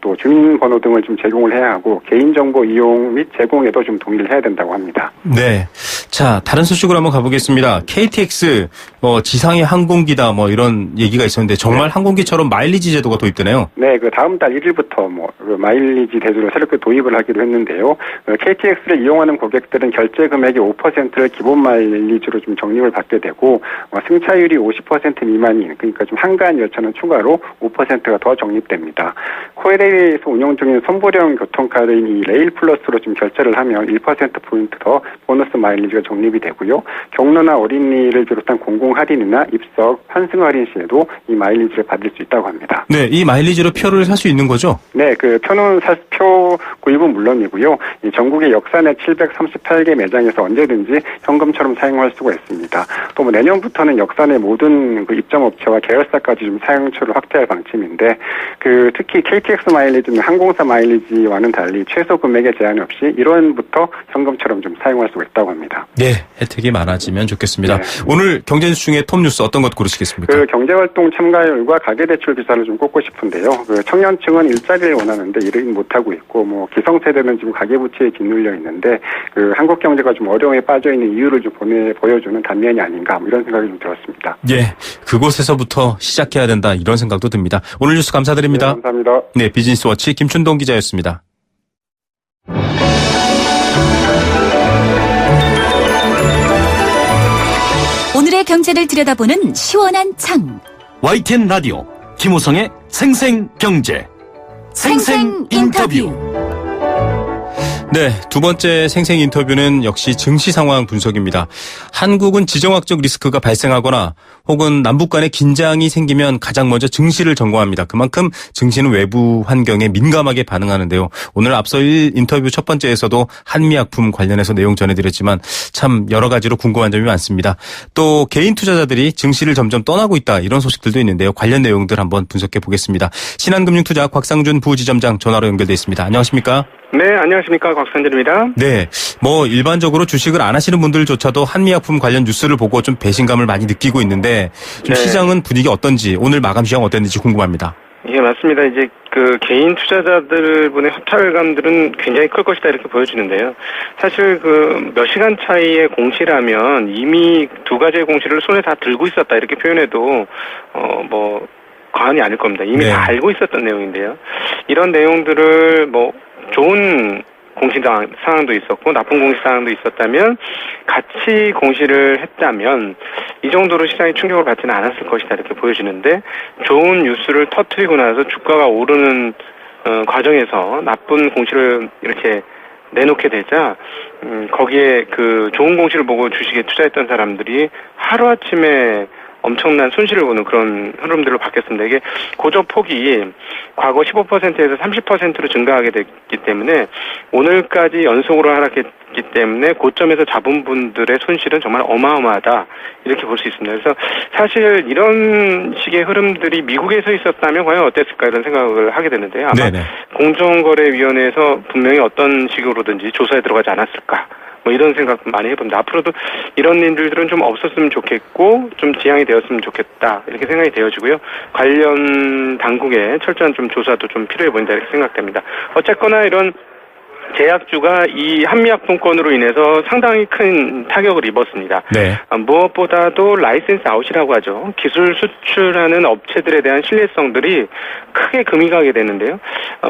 또 주민번호 등을 좀 제공을 해야 하고 개인정보 이용 및 제공에도 좀 동의를 해야 된다고 합니다. 네. 자, 다른 소식으로 한번 가보겠습니다. KTX 지상의 항공기다 이런 얘기가 있었는데 정말 항공기처럼 마일리지 제도가 도입되네요. 네, 그 다음 달 1일부터 그 마일리지 제도를 새롭게 도입을 하기로 했는데요. KTX를 이용하는 고객들은 결제 금액의 5%를 기본 마일리지로 좀 적립을 받게 되고 승차율이 50% 미만인 그러니까 좀 한가한 열차는 추가로 5%가 더 적립됩니다. 코레일에서 운영 중인 선불형 교통카드인 이 레일 플러스로 좀 결제를 하면 1%포인트 더 보너스 마일리지가 적립이 되고요. 경로나 어린이를 비롯한 공공 할인이나 입석, 환승 할인 시에도 이 마일리지를 받을 수 있다고 합니다. 네, 이 마일리지로 표를 살 수 있는 거죠? 네, 그 표 구입은 물론이고요. 이 전국의 역사내 738개 매장에서 언제든지 현금처럼 사용할 수가 있습니다. 또 내년부터는 역사내 모든 그 입점업체와 계열사까지 좀 사용처를 확대할 방침인데 특히 KTX 마일리지는 항공사 마일리지와는 달리 최소 금액의 제한이 없이 1원부터 현금처럼 좀 사용할 수가 있다고 합니다. 네, 혜택이 많아지면 좋겠습니다. 네. 오늘 경제뉴스 중에 톱뉴스 어떤 것 고르시겠습니까? 경제활동 참가율과 가계대출 기사를 좀 꼽고 싶은데요. 청년층은 일자리를 원하는데 이르지 못하고 있고, 기성세대는 지금 가계부채에 짓눌려 있는데, 한국 경제가 좀 어려움에 빠져 있는 이유를 좀 보여주는 단면이 아닌가, 이런 생각이 좀 들었습니다. 예, 그곳에서부터 시작해야 된다, 이런 생각도 듭니다. 오늘 뉴스 감사드립니다. 네, 감사합니다. 네, 비즈니스워치 김춘동 기자였습니다. 오늘의 경제를 들여다보는 시원한 창. YTN 라디오 김호성의 생생경제 생생인터뷰. 네, 두 번째 생생 인터뷰는 역시 증시 상황 분석입니다. 한국은 지정학적 리스크가 발생하거나 혹은 남북 간의 긴장이 생기면 가장 먼저 증시를 점검합니다. 그만큼 증시는 외부 환경에 민감하게 반응하는데요. 오늘 앞서 인터뷰 첫 번째에서도 한미약품 관련해서 내용 전해드렸지만 참 여러 가지로 궁금한 점이 많습니다. 또 개인 투자자들이 증시를 점점 떠나고 있다, 이런 소식들도 있는데요. 관련 내용들 한번 분석해 보겠습니다. 신한금융투자 곽상준 부지점장 전화로 연결돼 있습니다. 안녕하십니까? 네, 안녕하십니까. 곽상준입니다. 네, 일반적으로 주식을 안 하시는 분들조차도 한미약품 관련 뉴스를 보고 좀 배신감을 많이 느끼고 있는데 좀 네. 시장은 분위기 어떤지, 오늘 마감 시장 어땠는지 궁금합니다. 예, 맞습니다. 이제 개인 투자자들분의 허탈감들은 굉장히 클 것이다, 이렇게 보여지는데요. 사실 몇 시간 차이의 공시라면 이미 두 가지의 공시를 손에 다 들고 있었다, 이렇게 표현해도 과언이 아닐 겁니다. 이미 네. 다 알고 있었던 내용인데요. 이런 내용들을 좋은 공시 상황도 있었고 나쁜 공시 상황도 있었다면 같이 공시를 했다면 이 정도로 시장이 충격을 받지는 않았을 것이다, 이렇게 보여지는데, 좋은 뉴스를 터뜨리고 나서 주가가 오르는 과정에서 나쁜 공시를 이렇게 내놓게 되자 거기에 좋은 공시를 보고 주식에 투자했던 사람들이 하루아침에 엄청난 손실을 보는 그런 흐름들로 바뀌었습니다. 이게 고저폭이 과거 15%에서 30%로 증가하게 됐기 때문에 오늘까지 연속으로 하락했기 때문에 고점에서 잡은 분들의 손실은 정말 어마어마하다, 이렇게 볼 수 있습니다. 그래서 사실 이런 식의 흐름들이 미국에서 있었다면 과연 어땠을까, 이런 생각을 하게 되는데요. 아마 네네. 공정거래위원회에서 분명히 어떤 식으로든지 조사에 들어가지 않았을까, 이런 생각 많이 해봅니다. 앞으로도 이런 일들은 좀 없었으면 좋겠고 좀 지양이 되었으면 좋겠다, 이렇게 생각이 되어지고요. 관련 당국의 철저한 좀 조사도 좀 필요해 보인다, 이렇게 생각됩니다. 어쨌거나 이런 제약주가 이 한미약품권으로 인해서 상당히 큰 타격을 입었습니다. 네. 무엇보다도 라이센스 아웃이라고 하죠. 기술 수출하는 업체들에 대한 신뢰성들이 크게 금이 가게 되는데요.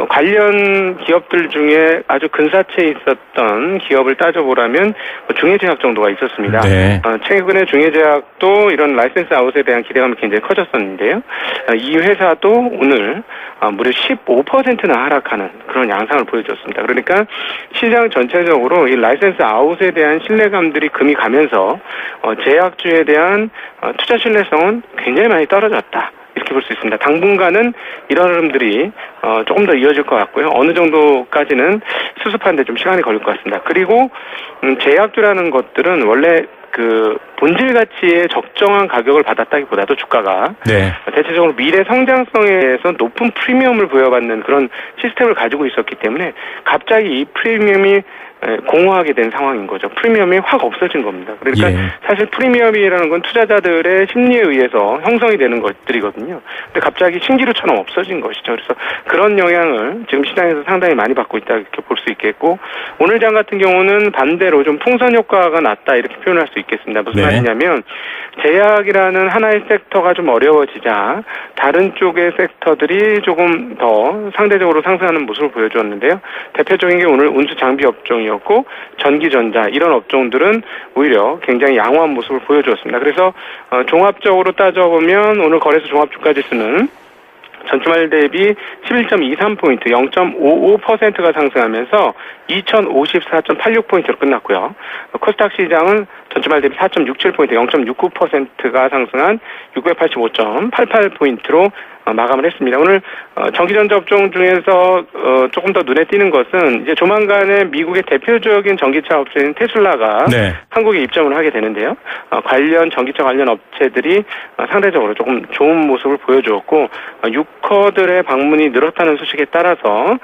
관련 기업들 중에 아주 근사치에 있었던 기업을 따져보라면 중해제약 정도가 있었습니다. 네. 최근에 중해제약도 이런 라이센스 아웃에 대한 기대감이 굉장히 커졌었는데요. 이 회사도 오늘 무려 15%나 하락하는 그런 양상을 보여줬습니다. 그러니까 시장 전체적으로 이 라이센스 아웃에 대한 신뢰감들이 금이 가면서 제약주에 대한 투자 신뢰성은 굉장히 많이 떨어졌다, 이렇게 볼 수 있습니다. 당분간은 이런 흐름들이 조금 더 이어질 것 같고요. 어느 정도까지는 수습하는데 좀 시간이 걸릴 것 같습니다. 그리고 제약주라는 것들은 원래 그 본질 가치의 적정한 가격을 받았다기보다도 주가가 대체적으로 미래 성장성에서 높은 프리미엄을 부여받는 그런 시스템을 가지고 있었기 때문에 갑자기 이 프리미엄이 공허하게 된 상황인 거죠. 프리미엄이 확 없어진 겁니다. 그러니까 사실 프리미엄이라는 건 투자자들의 심리에 의해서 형성이 되는 것들이거든요. 근데 갑자기 신기루처럼 없어진 것이죠. 그래서 그런 영향을 지금 시장에서 상당히 많이 받고 있다 이렇게 볼 수 있겠고, 오늘 장 같은 경우는 반대로 좀 풍선 효과가 났다 이렇게 표현할 수 있겠습니다. 무슨 말이냐면 제약이라는 하나의 섹터가 좀 어려워지자 다른 쪽의 섹터들이 조금 더 상대적으로 상승하는 모습을 보여주었는데요. 대표적인 게 오늘 운수 장비 업종이요. 전기전자 이런 업종들은 오히려 굉장히 양호한 모습을 보여주었습니다. 그래서 종합적으로 따져보면 오늘 거래소 종합주가지수는 전주말 대비 11.23포인트 0.55%가 상승하면서 2054.86포인트로 끝났고요. 코스닥 시장은 전주말 대비 4.67포인트 0.69%가 상승한 685.88포인트로 마감을 했습니다. 오늘 전기전자 업종 중에서 조금 더 눈에 띄는 것은 이제 조만간에 미국의 대표적인 전기차 업체인 테슬라가 한국에 입점을 하게 되는데요. 관련 전기차 관련 업체들이 상대적으로 조금 좋은 모습을 보여주었고, 유커들의 방문이 늘었다는 소식에 따라서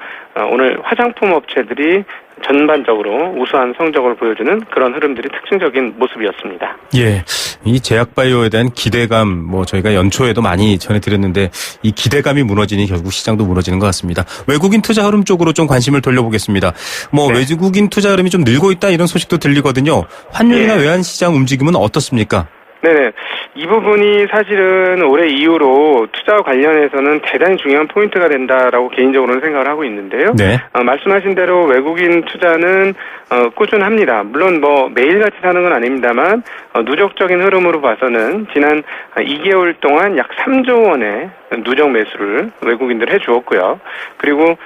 오늘 화장품 업체들이 전반적으로 우수한 성적을 보여주는 그런 흐름들이 특징적인 모습이었습니다. 예, 이 제약바이오에 대한 기대감 저희가 연초에도 많이 전해드렸는데 이 기대감이 무너지니 결국 시장도 무너지는 것 같습니다. 외국인 투자 흐름 쪽으로 좀 관심을 돌려보겠습니다. 외국인 투자 흐름이 좀 늘고 있다 이런 소식도 들리거든요. 환율이나 외환시장 움직임은 어떻습니까? 네네. 이 부분이 사실은 올해 이후로 투자와 관련해서는 대단히 중요한 포인트가 된다라고 개인적으로는 생각을 하고 있는데요. 말씀하신 대로 외국인 투자는 꾸준합니다. 물론 매일같이 사는 건 아닙니다만 누적적인 흐름으로 봐서는 지난 2개월 동안 약 3조 원의 누적 매수를 외국인들 해주었고요. 그리고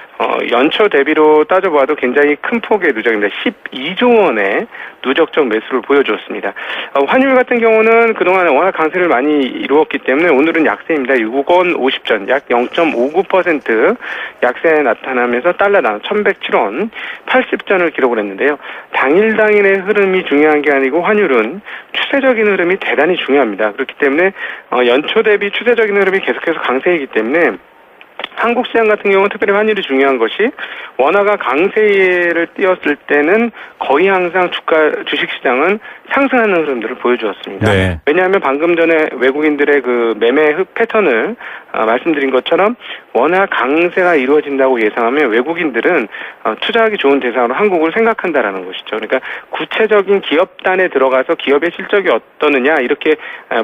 연초 대비로 따져봐도 굉장히 큰 폭의 누적입니다. 12조 원의 누적적 매수를 보여주었습니다. 환율 같은 경우는 그동안 워낙 강세를 많이 이루었기 때문에 오늘은 약세입니다. 6원 50전 약 0.59% 약세 나타나면서 달러당 1107원 80전을 기록을 했는데요. 당일의 흐름이 중요한 게 아니고 환율은 추세적인 흐름이 대단히 중요합니다. 그렇기 때문에 연초 대비 추세적인 흐름이 계속해서 강세이기 때문에 한국 시장 같은 경우는 특별히 환율이 중요한 것이 원화가 강세를 띄었을 때는 거의 항상 주식시장은 상승하는 흐름들을 보여주었습니다. 왜냐하면 방금 전에 외국인들의 그 매매 패턴을 말씀드린 것처럼 원화 강세가 이루어진다고 예상하면 외국인들은 투자하기 좋은 대상으로 한국을 생각한다라는 것이죠. 그러니까 구체적인 기업단에 들어가서 기업의 실적이 어떠느냐 이렇게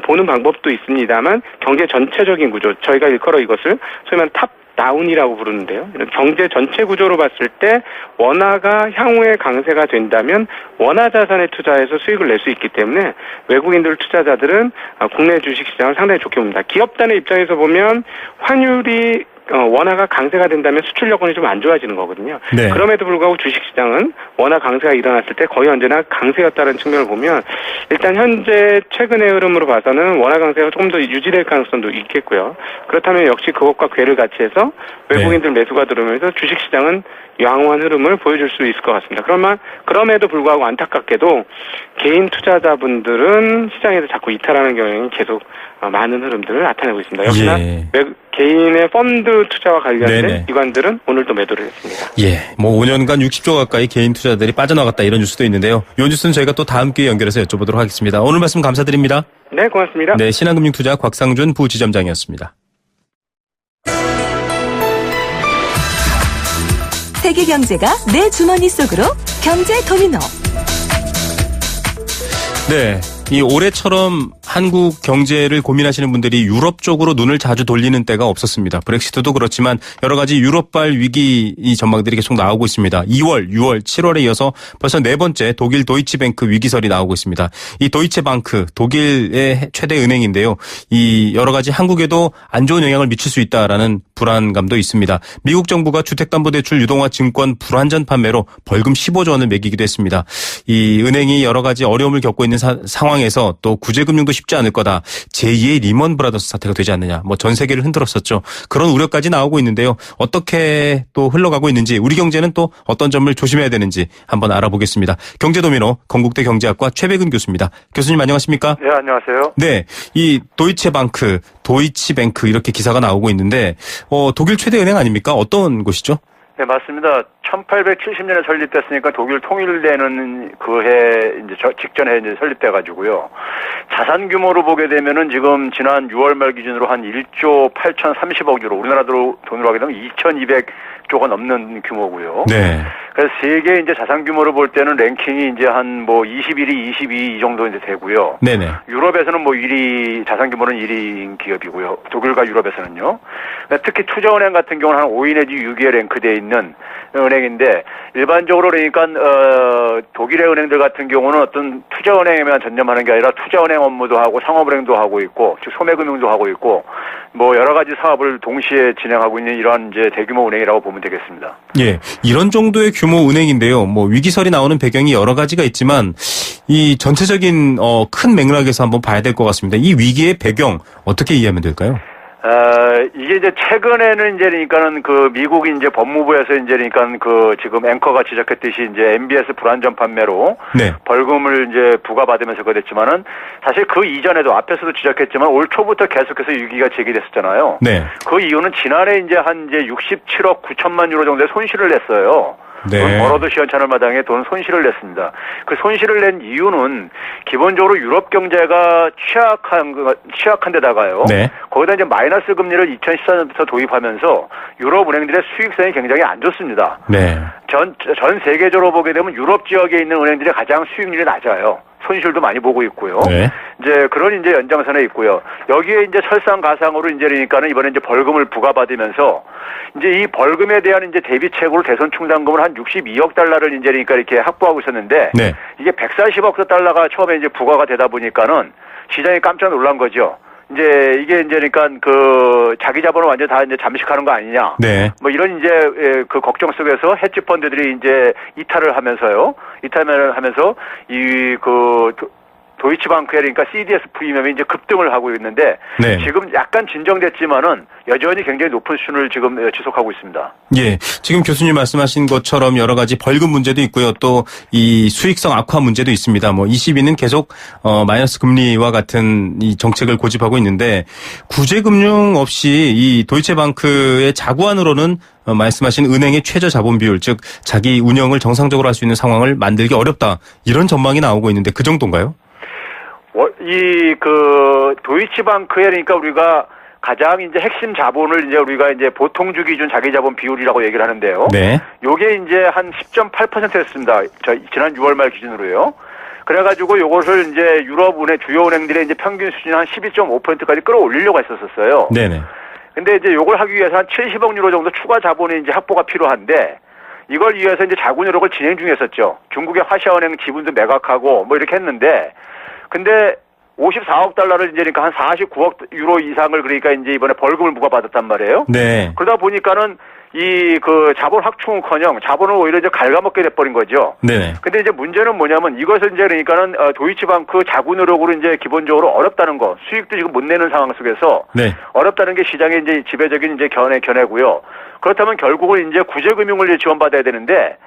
보는 방법도 있습니다만 경제 전체적인 구조, 저희가 일컬어 이것을 소위 말하는 탑 다운이라고 부르는데요. 이런 경제 전체 구조로 봤을 때 원화가 향후에 강세가 된다면 원화 자산에 투자해서 수익을 낼 수 있기 때문에 외국인들 투자자들은 국내 주식시장을 상당히 좋게 봅니다. 기업단의 입장에서 보면 환율이 원화가 강세가 된다면 수출 여건이 좀 안 좋아지는 거거든요. 그럼에도 불구하고 주식시장은 원화 강세가 일어났을 때 거의 언제나 강세였다는 측면을 보면 일단 현재 최근의 흐름으로 봐서는 원화 강세가 조금 더 유지될 가능성도 있겠고요. 그렇다면 역시 그것과 궤를 같이 해서 외국인들 매수가 들어오면서 주식시장은 양호한 흐름을 보여줄 수 있을 것 같습니다. 그럼에도 불구하고 안타깝게도 개인 투자자분들은 시장에서 자꾸 이탈하는 경향이 계속 많은 흐름들을 나타내고 있습니다. 역시나 개인의 펀드 투자와 관련된 기관들은 오늘도 매도를 했습니다. 5년간 60조 가까이 개인 투자들이 빠져나갔다 이런 뉴스도 있는데요. 이 뉴스는 저희가 또 다음 기회에 연결해서 여쭤보도록 하겠습니다. 오늘 말씀 감사드립니다. 네, 고맙습니다. 신한금융투자 곽상준 부지점장이었습니다. 세계 경제가 내 주머니 속으로 경제 도미노. 이 올해처럼 한국 경제를 고민하시는 분들이 유럽 쪽으로 눈을 자주 돌리는 때가 없었습니다. 브렉시트도 그렇지만 여러 가지 유럽발 위기 전망들이 계속 나오고 있습니다. 2월, 6월, 7월에 이어서 벌써 네 번째 독일 도이치뱅크 위기설이 나오고 있습니다. 이 도이체방크, 독일의 최대 은행인데요. 이 여러 가지 한국에도 안 좋은 영향을 미칠 수 있다라는 불안감도 있습니다. 미국 정부가 주택담보대출 유동화 증권 불완전 판매로 벌금 15조 원을 매기기도 했습니다. 이 은행이 여러 가지 어려움을 겪고 있는 상황에서 또 구제금융도 쉽지 않을 거다. 제2의 리먼 브라더스 사태가 되지 않느냐. 뭐 전 세계를 흔들었었죠. 그런 우려까지 나오고 있는데요. 어떻게 또 흘러가고 있는지, 우리 경제는 또 어떤 점을 조심해야 되는지 한번 알아보겠습니다. 경제도미노 건국대 경제학과 최백은 교수입니다. 교수님 안녕하십니까? 네, 안녕하세요. 네, 이 도이치뱅크 이렇게 기사가 나오고 있는데 독일 최대 은행 아닙니까? 어떤 곳이죠? 네, 맞습니다. 1870년에 설립됐으니까 독일 통일되는 그 해 이제 직전에 이제 설립돼 가지고요. 자산 규모로 보게 되면은 지금 지난 6월 말 기준으로 한 1조 8,030억 유로, 우리나라 돈으로 하게 되면 2,200조가 넘는 규모고요. 네. 그래서 세계 이제 자산 규모로 볼 때는 랭킹이 이제 한 뭐 21위, 22위 이 정도 이제 되고요. 네네. 유럽에서는 뭐 1위, 자산 규모는 1위인 기업이고요. 독일과 유럽에서는요. 특히 투자은행 같은 경우는 한 5위 내지 6위에 랭크되어 있는 은행인데, 일반적으로 그러니까 독일의 은행들 같은 경우는 어떤 투자은행에만 전념하는 게 아니라 투자은행 업무도 하고 상업은행도 하고 있고, 즉 소매금융도 하고 있고, 뭐 여러 가지 사업을 동시에 진행하고 있는 이러한 이제 대규모 은행이라고 보면 되겠습니다. 예, 이런 정도의 규모 은행인데요. 뭐 위기설이 나오는 배경이 여러 가지가 있지만 이 전체적인 큰 맥락에서 한번 봐야 될 것 같습니다. 이 위기의 배경 어떻게 이해하면 될까요? 이게 이제 최근에는 이제 그러니까는 그 미국 이제 법무부에서 이제 그러니까 그 지금 앵커가 지적했듯이 이제 MBS 불안전 판매로 네. 벌금을 이제 부과받으면서 그랬지만은 사실 그 이전에도 앞에서도 지적했지만 올 초부터 계속해서 위기가 제기됐었잖아요. 네. 그 이유는 지난해 이제 한 이제 67억 9천만 유로 정도의 손실을 냈어요. 네. 돈 벌어도 시원찮을 마당에 돈 손실을 냈습니다. 그 손실을 낸 이유는 기본적으로 유럽 경제가 취약한 데다가요. 네. 거기다 이제 마이너스 금리를 2014년부터 도입하면서 유럽 은행들의 수익성이 굉장히 안 좋습니다. 네. 전 세계적으로 보게 되면 유럽 지역에 있는 은행들이 가장 수익률이 낮아요. 손실도 많이 보고 있고요. 네. 이제 그런 이제 연장선에 있고요. 여기에 이제 설상가상으로 이제 그러니까는 이번에 이제 벌금을 부과받으면서 이제 이 벌금에 대한 이제 대비책으로 대손 충당금을 한 62억 달러를 이제 그러니까 이렇게 확보하고 있었는데 네. 이게 140억 달러가 처음에 이제 부과가 되다 보니까는 시장이 깜짝 놀란 거죠. 이제 이게 이제 그러니까 그 자기 자본을 완전 다 이제 잠식하는 거 아니냐. 네. 뭐 이런 이제 그 걱정 속에서 헤지 펀드들이 이제 이탈을 하면서 이 그 도이치뱅크에 그러니까 CDS 프리미엄이 이제 급등을 하고 있는데 네. 지금 약간 진정됐지만은 여전히 굉장히 높은 수준을 지금 지속하고 있습니다. 예, 지금 교수님 말씀하신 것처럼 여러 가지 벌금 문제도 있고요. 또 이 수익성 악화 문제도 있습니다. 뭐 ECB는 계속 마이너스 금리와 같은 이 정책을 고집하고 있는데 구제금융 없이 이 도이체뱅크의 자구안으로는 말씀하신 은행의 최저 자본 비율, 즉 자기 운영을 정상적으로 할 수 있는 상황을 만들기 어렵다. 이런 전망이 나오고 있는데 그 정도인가요? 이 그 도이치뱅크에 그러니까 우리가 가장 이제 핵심 자본을 이제 우리가 이제 보통주 기준 자기 자본 비율이라고 얘기를 하는데요. 네. 요게 이제 한 10.8%였습니다. 지난 6월 말 기준으로요. 그래가지고 요것을 이제 유럽 은행 주요 은행들의 이제 평균 수준 한 12.5%까지 끌어올리려고 했었어요. 네네. 근데 이제 요걸 하기 위해서 한 70억 유로 정도 추가 자본이 이제 확보가 필요한데 이걸 위해서 이제 자구 노력을 진행 중이었었죠. 중국의 화시아은행 지분도 매각하고 뭐 이렇게 했는데 근데 54억 달러를 이제 그러니까 한 49억 유로 이상을 그러니까 이제 이번에 벌금을 부과받았단 말이에요. 네. 그러다 보니까는 이 그 자본 확충은커녕 자본을 오히려 이제 갉아먹게 돼버린 거죠. 네. 근데 이제 문제는 뭐냐면 이것을 이제 그러니까는 도이치뱅크 자구 노력으로 이제 기본적으로 어렵다는 거, 수익도 지금 못 내는 상황 속에서 네. 어렵다는 게 시장의 이제 지배적인 이제 견해고요. 그렇다면 결국은 이제 구제금융을 지원받아야 되는데.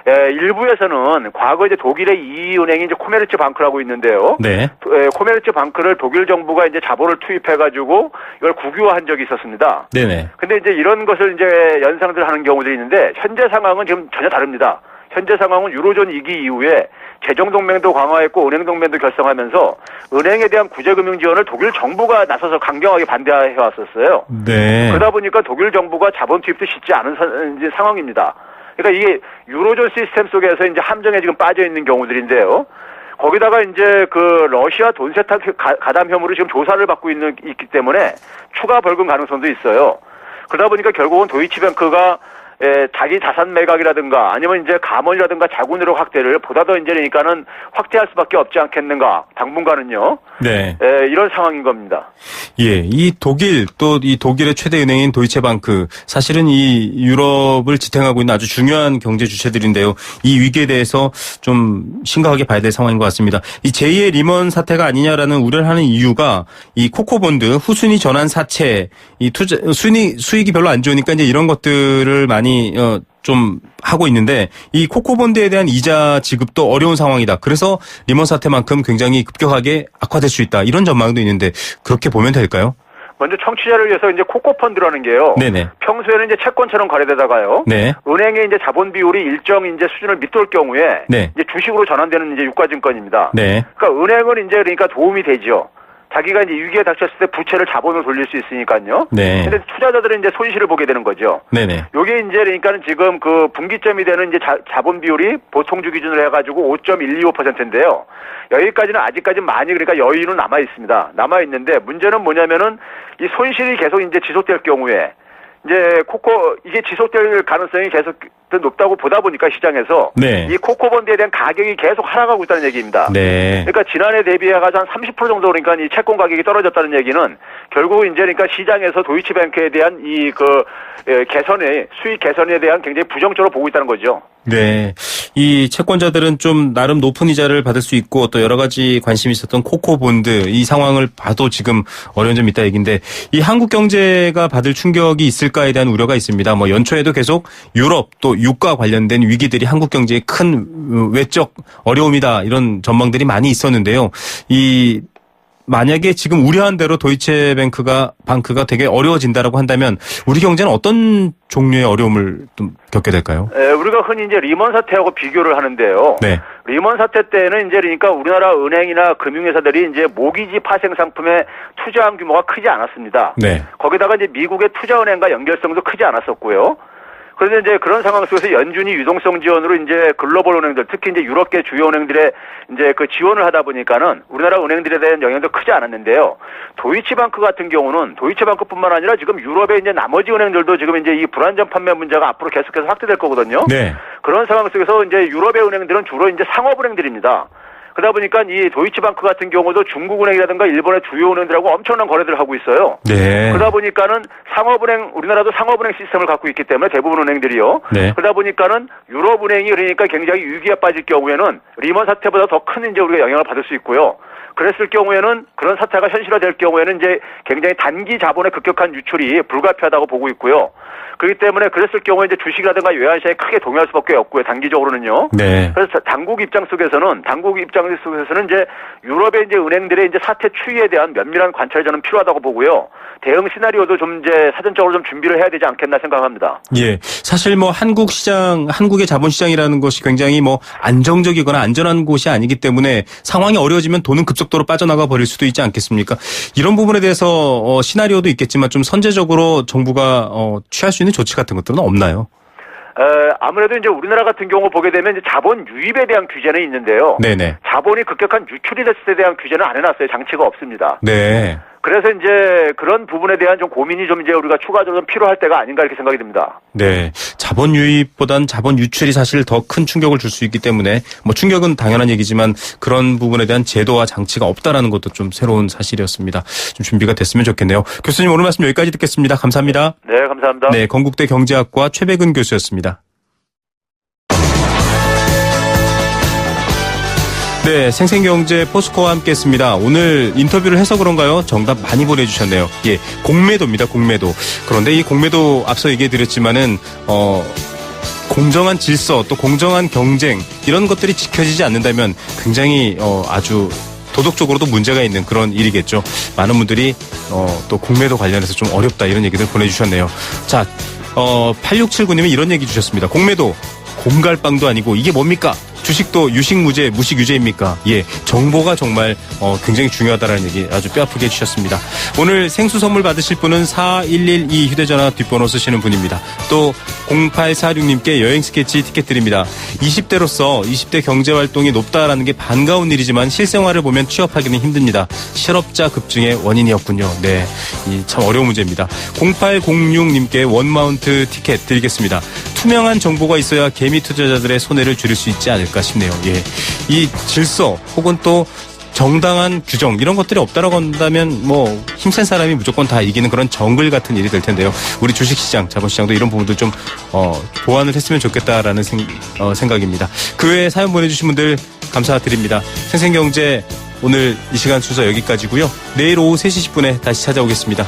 일부에서는 과거 이제 독일의 이 은행이 이제 코메르츠 방크라고 있는데요. 네. 코메르츠 방크를 독일 정부가 이제 자본을 투입해가지고 이걸 국유화한 적이 있었습니다. 네네. 근데 이제 이런 것을 이제 연상들 하는 경우들이 있는데 현재 상황은 지금 전혀 다릅니다. 현재 상황은 유로존 위기 이후에 재정동맹도 강화했고 은행동맹도 결성하면서 은행에 대한 구제금융 지원을 독일 정부가 나서서 강경하게 반대해 왔었어요. 네. 그러다 보니까 독일 정부가 자본 투입도 쉽지 않은 이제 상황입니다. 그러니까 이게 유로존 시스템 속에서 이제 함정에 지금 빠져 있는 경우들인데요. 거기다가 이제 그 러시아 돈 세탁 가담 혐의로 지금 조사를 받고 있기 때문에 추가 벌금 가능성도 있어요. 그러다 보니까 결국은 도이치뱅크가 자기 자산 매각이라든가 아니면 이제 감원이라든가 자구노력 확대를 보다 더 이제 그러니까는 확대할 수밖에 없지 않겠는가 당분간은요. 네. 이런 상황인 겁니다. 예, 이 독일 또 이 독일의 최대 은행인 도이체방크 사실은 이 유럽을 지탱하고 있는 아주 중요한 경제 주체들인데요. 이 위기에 대해서 좀 심각하게 봐야 될 상황인 것 같습니다. 이 제2의 리먼 사태가 아니냐라는 우려를 하는 이유가 이 코코본드 후순위 전환 사채 이 투자 수익이 별로 안 좋으니까 이제 이런 것들을 많이 좀 하고 있는데 이 코코본드에 대한 이자 지급도 어려운 상황이다. 그래서 리먼 사태만큼 굉장히 급격하게 악화될 수 있다. 이런 전망도 있는데 그렇게 보면 될까요? 먼저 청취자를 위해서 이제 코코펀드라는 게요. 네네. 평소에는 이제 채권처럼 거래되다가요. 네. 은행의 이제 자본 비율이 일정 이제 수준을 밑돌 경우에 네. 이제 주식으로 전환되는 이제 유가증권입니다. 네. 그러니까 은행은 이제 그러니까 도움이 되죠. 자기가 이제 위기에 닥쳤을 때 부채를 자본으로 돌릴 수 있으니까요. 네. 근데 투자자들은 이제 손실을 보게 되는 거죠. 네네. 요게 이제 그러니까는 지금 그 분기점이 되는 이제 자본 비율이 보통주 기준으로 해가지고 5.125%인데요. 여기까지는 아직까지 많이 그러니까 여유는 남아 있습니다. 남아 있는데 문제는 뭐냐면은 이 손실이 계속 이제 지속될 경우에 이제 이게 지속될 가능성이 계속 높다고 보다 보니까 시장에서 네. 이 코코본드에 대한 가격이 계속 하락하고 있다는 얘기입니다. 네. 그러니까 지난해 대비해가지고 한 30% 정도 그러니까 이 채권 가격이 떨어졌다는 얘기는 결국 이제 그러니까 시장에서 도이치뱅크에 대한 이 수익 개선에 대한 굉장히 부정적으로 보고 있다는 거죠. 네. 이 채권자들은 좀 나름 높은 이자를 받을 수 있고 또 여러 가지 관심이 있었던 코코본드 이 상황을 봐도 지금 어려운 점이 있다 얘기인데 이 한국 경제가 받을 충격이 있을까에 대한 우려가 있습니다. 뭐 연초에도 계속 유럽 또 유가 관련된 위기들이 한국 경제에 큰 외적 어려움이다 이런 전망들이 많이 있었는데요. 만약에 지금 우려한 대로 도이체뱅크가 되게 어려워진다라고 한다면 우리 경제는 어떤 종류의 어려움을 좀 겪게 될까요? 우리가 흔히 이제 리먼 사태하고 비교를 하는데요. 네. 리먼 사태 때는 이제 그러니까 우리나라 은행이나 금융회사들이 이제 모기지 파생 상품에 투자한 규모가 크지 않았습니다. 네. 거기다가 이제 미국의 투자은행과 연결성도 크지 않았었고요. 그런데 이제 그런 상황 속에서 연준이 유동성 지원으로 이제 글로벌 은행들, 특히 이제 유럽계 주요 은행들의 이제 그 지원을 하다 보니까는 우리나라 은행들에 대한 영향도 크지 않았는데요. 도이치방크 같은 경우는 도이치방크뿐만 아니라 지금 유럽의 이제 나머지 은행들도 지금 이제 이 불안전 판매 문제가 앞으로 계속해서 확대될 거거든요. 네. 그런 상황 속에서 이제 유럽의 은행들은 주로 이제 상업은행들입니다. 그러다 보니까 이 도이치방크 같은 경우도 중국은행이라든가 일본의 주요 은행들하고 엄청난 거래들을 하고 있어요. 네. 그러다 보니까는 우리나라도 상업은행 시스템을 갖고 있기 때문에 대부분 은행들이요. 네. 그러다 보니까는 유럽은행이 그러니까 굉장히 위기에 빠질 경우에는 리먼 사태보다 더 큰 이제 우리가 영향을 받을 수 있고요. 그랬을 경우에는 그런 사태가 현실화될 경우에는 이제 굉장히 단기 자본의 급격한 유출이 불가피하다고 보고 있고요. 그렇기 때문에 그랬을 경우에 이제 주식이라든가 외환시장에 크게 동요할 수밖에 없고요. 단기적으로는요. 네. 그래서 당국 입장 속에서는 이제 유럽의 이제 은행들의 이제 사태 추이에 대한 면밀한 관찰이 저는 필요하다고 보고요. 대응 시나리오도 좀 이제 사전적으로 좀 준비를 해야 되지 않겠나 생각합니다. 예. 사실 뭐 한국의 자본시장이라는 것이 굉장히 뭐 안정적이거나 안전한 곳이 아니기 때문에 상황이 어려워지면 돈은 급속도로 빠져나가 버릴 수도 있지 않겠습니까? 이런 부분에 대해서 시나리오도 있겠지만 좀 선제적으로 정부가 취할 수 있는 조치 같은 것들은 없나요? 아무래도 이제 우리나라 같은 경우 보게 되면 이제 자본 유입에 대한 규제는 있는데요. 네네. 자본이 급격한 유출이 됐을 때 대한 규제는 안 해놨어요. 장치가 없습니다. 네. 그래서 이제 그런 부분에 대한 좀 고민이 좀 이제 우리가 추가적으로 좀 필요할 때가 아닌가 이렇게 생각이 듭니다. 네. 자본 유입보단 자본 유출이 사실 더 큰 충격을 줄 수 있기 때문에 뭐 충격은 당연한 얘기지만 그런 부분에 대한 제도와 장치가 없다라는 것도 좀 새로운 사실이었습니다. 좀 준비가 됐으면 좋겠네요. 교수님 오늘 말씀 여기까지 듣겠습니다. 감사합니다. 네, 감사합니다. 네, 건국대 경제학과 최백은 교수였습니다. 네, 생생경제 포스코와 함께했습니다. 오늘 인터뷰를 해서 그런가요? 정답 많이 보내주셨네요. 예, 공매도입니다. 공매도. 그런데 이 공매도 앞서 얘기해드렸지만은 공정한 질서 또 공정한 경쟁 이런 것들이 지켜지지 않는다면 굉장히 아주 도덕적으로도 문제가 있는 그런 일이겠죠. 많은 분들이 또 공매도 관련해서 좀 어렵다 이런 얘기들 보내주셨네요. 자, 8679님이 이런 얘기 주셨습니다. 공매도 공갈빵도 아니고 이게 뭡니까? 주식도 유식무죄, 무식유죄입니까? 예, 정보가 정말 굉장히 중요하다라는 얘기 아주 뼈아프게 해주셨습니다. 오늘 생수 선물 받으실 분은 4112 휴대전화 뒷번호 쓰시는 분입니다. 또 0846님께 여행 스케치 티켓 드립니다. 20대로서 20대 경제활동이 높다라는 게 반가운 일이지만 실생활을 보면 취업하기는 힘듭니다. 실업자 급증의 원인이었군요. 네, 참 어려운 문제입니다. 0806님께 원마운트 티켓 드리겠습니다. 투명한 정보가 있어야 개미 투자자들의 손해를 줄일 수 있지 않을까 싶네요. 예, 이 질서 혹은 또 정당한 규정 이런 것들이 없다라고 한다면 뭐 힘센 사람이 무조건 다 이기는 그런 정글 같은 일이 될 텐데요. 우리 주식시장, 자본시장도 이런 부분도 좀 보완을 했으면 좋겠다라는 생각입니다. 그 외에 사연 보내주신 분들 감사드립니다. 생생경제 오늘 이 시간 순서 여기까지고요. 내일 오후 3시 10분에 다시 찾아오겠습니다.